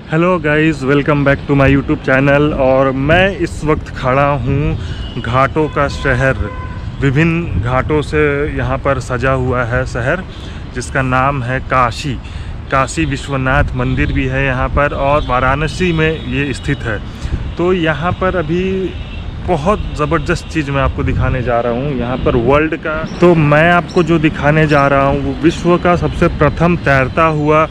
Hello guys, welcome back to my YouTube channel. और मैं इस वक्त खड़ा हूँ घाटों का शहर। विभिन्न घाटों से यहाँ पर सजा हुआ है शहर, जिसका नाम है काशी। काशी विश्वनाथ मंदिर भी है यहाँ पर, और वाराणसी में ये स्थित है। तो यहाँ पर अभी बहुत ज़बरदस्त चीज़ मैं आपको दिखाने जा रहा हूँ यहाँ पर वर्ल्ड का। तो मैं आपको जो दिखाने जा रहा हूँ वो विश्व का सबसे प्रथम तैरता हुआ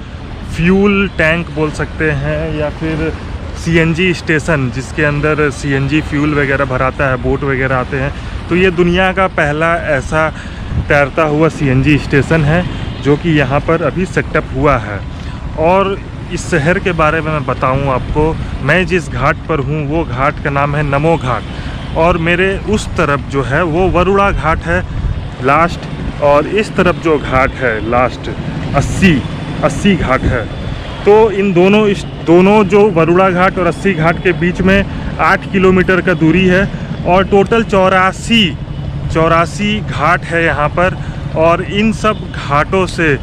फ्यूल टैंक बोल सकते हैं, या फिर सीएनजी स्टेशन, जिसके अंदर सीएनजी फ्यूल वगैरह भराता है, बोट वगैरह आते हैं। तो ये दुनिया का पहला ऐसा तैरता हुआ सीएनजी स्टेशन है जो कि यहाँ पर अभी सेटअप हुआ है। और इस शहर के बारे में मैं बताऊँ आपको, मैं जिस घाट पर हूँ वो घाट का नाम है नमो घाट, और मेरे उस तरफ जो है वो वरुणा घाट है लास्ट, और इस तरफ जो घाट है लास्ट 80 घाट है। तो इन दोनों जो वरुणा घाट और 80 घाट के बीच में 8 किलोमीटर का दूरी है, और टोटल 84 घाट है यहाँ पर। और इन सब घाटों से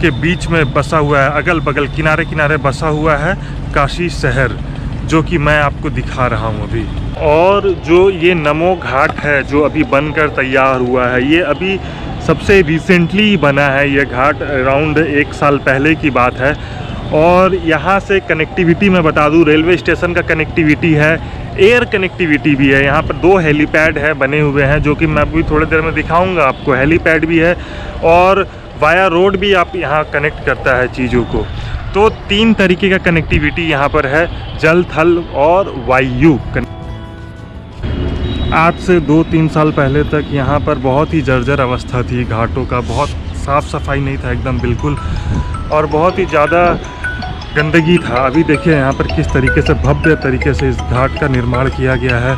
के बीच में बसा हुआ है, अगल बगल किनारे किनारे बसा हुआ है काशी शहर, जो कि मैं आपको दिखा रहा हूँ अभी। और जो ये नमो घाट है जो अभी बनकर तैयार हुआ है, ये अभी सबसे रिसेंटली बना है। ये घाट अराउंड 1 साल पहले की बात है। और यहाँ से कनेक्टिविटी मैं बता दूँ, रेलवे स्टेशन का कनेक्टिविटी है, एयर कनेक्टिविटी भी है। यहाँ पर 2 हेलीपैड है बने हुए हैं, जो कि मैं अभी थोड़ी देर में दिखाऊंगा आपको। हेलीपैड भी है और वाया रोड भी आप यहाँ कनेक्ट करता है चीज़ों को। तो 3 तरीके का कनेक्टिविटी यहाँ पर है, जल, थल और वायु। आज से 2-3 साल पहले तक यहाँ पर बहुत ही जर्जर अवस्था थी घाटों का, बहुत साफ़ सफाई नहीं था एकदम बिल्कुल, और बहुत ही ज़्यादा गंदगी था। अभी देखिए यहाँ पर किस तरीके से भव्य तरीके से इस घाट का निर्माण किया गया है।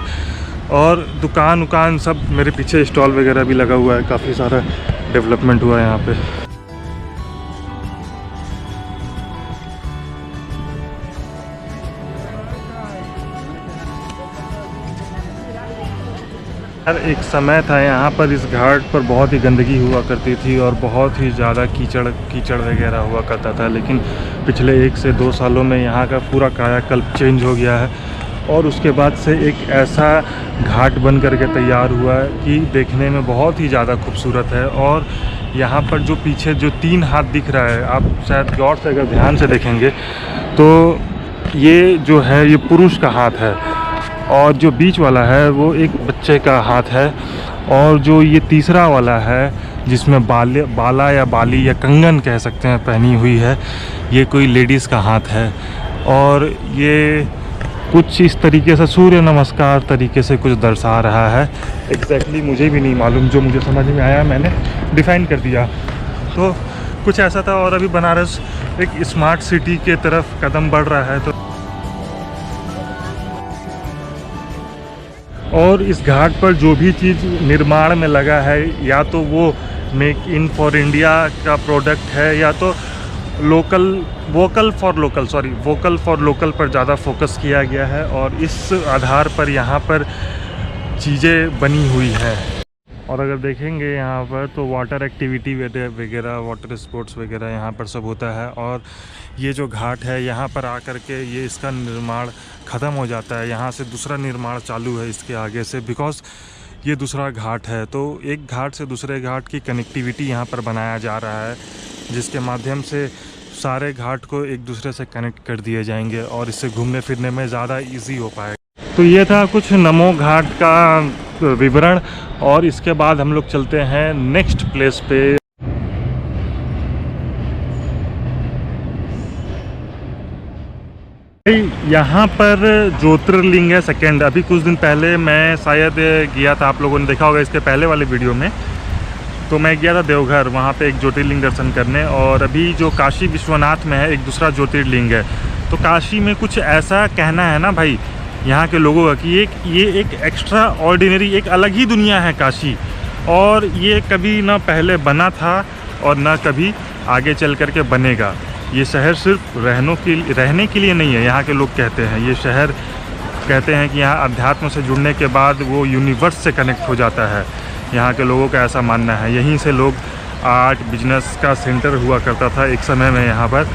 और दुकान सब, मेरे पीछे स्टॉल वगैरह भी लगा हुआ है, काफ़ी सारा डेवलपमेंट हुआ है यहाँ पे। यार, एक समय था यहाँ पर इस घाट पर बहुत ही गंदगी हुआ करती थी, और बहुत ही ज़्यादा कीचड़ वगैरह हुआ करता था। लेकिन पिछले 1 से 2 सालों में यहाँ का पूरा कायाकल्प चेंज हो गया है, और उसके बाद से एक ऐसा घाट बन करके तैयार हुआ है कि देखने में बहुत ही ज़्यादा खूबसूरत है। और यहाँ पर जो पीछे जो 3 हाथ दिख रहा है, आप शायद गौर से अगर ध्यान से देखेंगे तो ये जो है ये पुरुष का हाथ है, और जो बीच वाला है वो एक बच्चे का हाथ है, और जो ये तीसरा वाला है जिसमें बाला या बाली या कंगन कह सकते हैं पहनी हुई है, ये कोई लेडीज़ का हाथ है। और ये कुछ इस तरीके से सूर्य नमस्कार तरीके से कुछ दर्शा रहा है। एग्जैक्टली मुझे भी नहीं मालूम, जो मुझे समझ में आया मैंने डिफ़ाइन कर दिया। तो कुछ ऐसा था। और अभी बनारस एक स्मार्ट सिटी के तरफ कदम बढ़ रहा है। तो और इस घाट पर जो भी चीज़ निर्माण में लगा है, या तो वो मेक इन फॉर इंडिया का प्रोडक्ट है, या तो वोकल फॉर लोकल पर ज़्यादा फोकस किया गया है। और इस आधार पर यहाँ पर चीज़ें बनी हुई हैं। और अगर देखेंगे यहाँ पर तो वाटर एक्टिविटी वगैरह, वाटर स्पोर्ट्स वगैरह यहाँ पर सब होता है। और ये जो घाट है यहाँ पर आकर के ये इसका निर्माण ख़त्म हो जाता है, यहाँ से दूसरा निर्माण चालू है इसके आगे से, बिकॉज़ ये दूसरा घाट है। तो एक घाट से दूसरे घाट की कनेक्टिविटी यहाँ पर बनाया जा रहा है, जिसके माध्यम से सारे घाट को एक दूसरे से कनेक्ट कर दिए जाएंगे, और इससे घूमने फिरने में ज़्यादा ईजी हो पाएगा। तो ये था कुछ नमो घाट का विवरण, और इसके बाद हम लोग चलते हैं नेक्स्ट प्लेस पे। यहाँ पर ज्योतिर्लिंग है सेकंड। अभी कुछ दिन पहले मैं शायद गया था, आप लोगों ने देखा होगा इसके पहले वाले वीडियो में, तो मैं गया था देवघर, वहाँ पे एक ज्योतिर्लिंग दर्शन करने। और अभी जो काशी विश्वनाथ में है एक दूसरा ज्योतिर्लिंग है। तो काशी में कुछ ऐसा कहना है ना भाई यहाँ के लोगों का कि ये एक एक्स्ट्रा ऑर्डिनरी, एक अलग ही दुनिया है काशी। और ये कभी ना पहले बना था और ना कभी आगे चल कर के बनेगा। ये शहर सिर्फ रहने के लिए नहीं है, यहाँ के लोग कहते हैं। ये शहर कहते हैं कि यहाँ अध्यात्म से जुड़ने के बाद वो यूनिवर्स से कनेक्ट हो जाता है। यहाँ के लोगों का ऐसा मानना है। यहीं से लोग आर्ट बिजनेस का सेंटर हुआ करता था एक समय में यहाँ पर।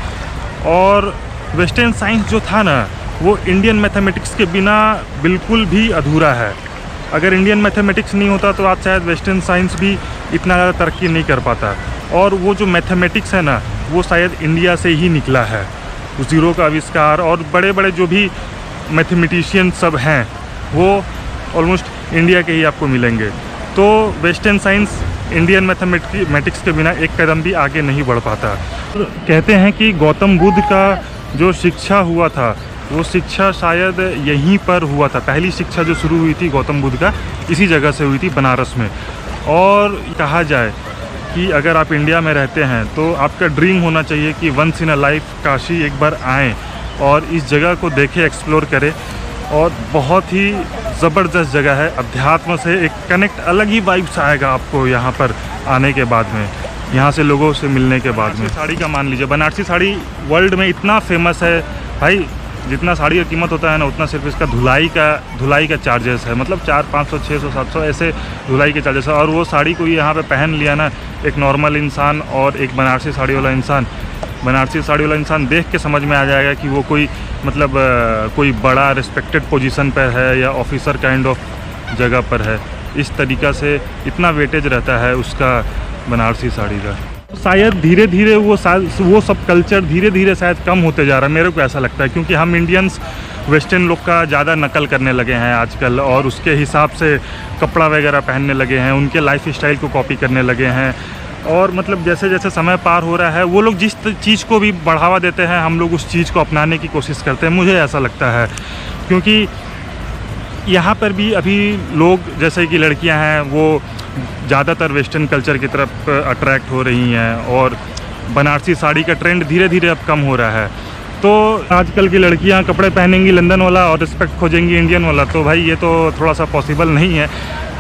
और वेस्टर्न साइंस जो था ना, वो इंडियन मैथमेटिक्स के बिना बिल्कुल भी अधूरा है। अगर इंडियन मैथमेटिक्स नहीं होता तो आज शायद वेस्टर्न साइंस भी इतना ज़्यादा तरक्की नहीं कर पाता। और वो जो मैथमेटिक्स है ना, वो शायद इंडिया से ही निकला है। ज़ीरो का आविष्कार और बड़े बड़े जो भी मैथमेटिशियन सब हैं, वो ऑलमोस्ट इंडिया के ही आपको मिलेंगे। तो वेस्टर्न साइंस इंडियन मैथमेटिक्स के बिना एक कदम भी आगे नहीं बढ़ पाता। कहते हैं कि गौतम बुद्ध का जो शिक्षा हुआ था, वो शिक्षा शायद यहीं पर हुआ था। पहली शिक्षा जो शुरू हुई थी गौतम बुद्ध का, इसी जगह से हुई थी, बनारस में। और कहा जाए कि अगर आप इंडिया में रहते हैं तो आपका ड्रीम होना चाहिए कि once in a life Kashi एक बार आएँ और इस जगह को देखें, एक्सप्लोर करें। और बहुत ही ज़बरदस्त जगह है। अध्यात्म से एक कनेक्ट अलग ही वाइब्स आएगा आपको यहाँ पर आने के बाद में, यहाँ से लोगों से मिलने के बाद में। साड़ी का मान लीजिए, बनारसी साड़ी वर्ल्ड में इतना फेमस है भाई। जितना साड़ी का कीमत होता है ना, उतना सिर्फ इसका धुलाई का चार्जेस है। मतलब 400, 500, 600, 700 ऐसे धुलाई के चार्जेस है। और वो साड़ी कोई यहाँ पे पहन लिया ना, एक नॉर्मल इंसान और एक बनारसी साड़ी वाला इंसान देख के समझ में आ जाएगा कि वो कोई मतलब कोई बड़ा रिस्पेक्टेड पोजीशन पर है या ऑफिसर काइंड ऑफ जगह पर है। इस तरीक़ा से इतना वेटेज रहता है उसका बनारसी साड़ी का। शायद धीरे धीरे वो सब कल्चर धीरे धीरे शायद कम होते जा रहा है, मेरे को ऐसा लगता है। क्योंकि हम इंडियंस वेस्टर्न लोग का ज़्यादा नकल करने लगे हैं आजकल, और उसके हिसाब से कपड़ा वगैरह पहनने लगे हैं, उनके लाइफ स्टाइल को कॉपी करने लगे हैं। और मतलब जैसे जैसे समय पार हो रहा है, वो लोग जिस चीज़ को भी बढ़ावा देते हैं, हम लोग उस चीज़ को अपनाने की कोशिश करते हैं, मुझे ऐसा लगता है। क्योंकि यहाँ पर भी अभी लोग, जैसे कि लड़कियाँ हैं, वो ज़्यादातर वेस्टर्न कल्चर की तरफ अट्रैक्ट हो रही हैं, और बनारसी साड़ी का ट्रेंड धीरे धीरे अब कम हो रहा है। तो आजकल की लड़कियाँ कपड़े पहनेंगी लंदन वाला और रिस्पेक्ट खोजेंगी इंडियन वाला, तो भाई ये तो थोड़ा सा पॉसिबल नहीं है।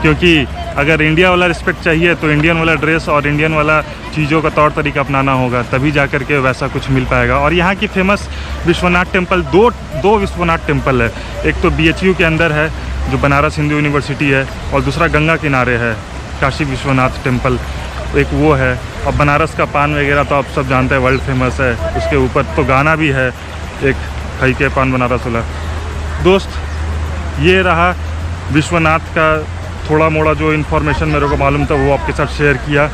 क्योंकि अगर इंडिया वाला रिस्पेक्ट चाहिए तो इंडियन वाला ड्रेस और इंडियन वाला चीज़ों का तौर तरीका अपनाना होगा, तभी जा कर के वैसा कुछ मिल पाएगा। और यहाँ की फेमस विश्वनाथ टेम्पल, दो विश्वनाथ टेम्पल है। एक तो BHU के अंदर है जो बनारस हिंदू यूनिवर्सिटी है, और दूसरा गंगा किनारे है काशी विश्वनाथ टेम्पल, एक वो है। अब बनारस का पान वगैरह तो आप सब जानते हैं, वर्ल्ड फेमस है। उसके ऊपर तो गाना भी है एक, खई के पान बनारस वाला। दोस्त, ये रहा विश्वनाथ का थोड़ा मोड़ा जो इन्फॉर्मेशन मेरे को मालूम था, वो आपके साथ शेयर किया।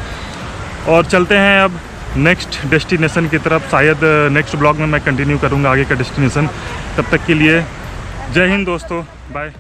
और चलते हैं अब नेक्स्ट डेस्टिनेशन की तरफ। शायद नेक्स्ट ब्लॉग में मैं कंटिन्यू करूँगा आगे का डेस्टिनेशन। तब तक के लिए जय हिंद दोस्तों, बाय।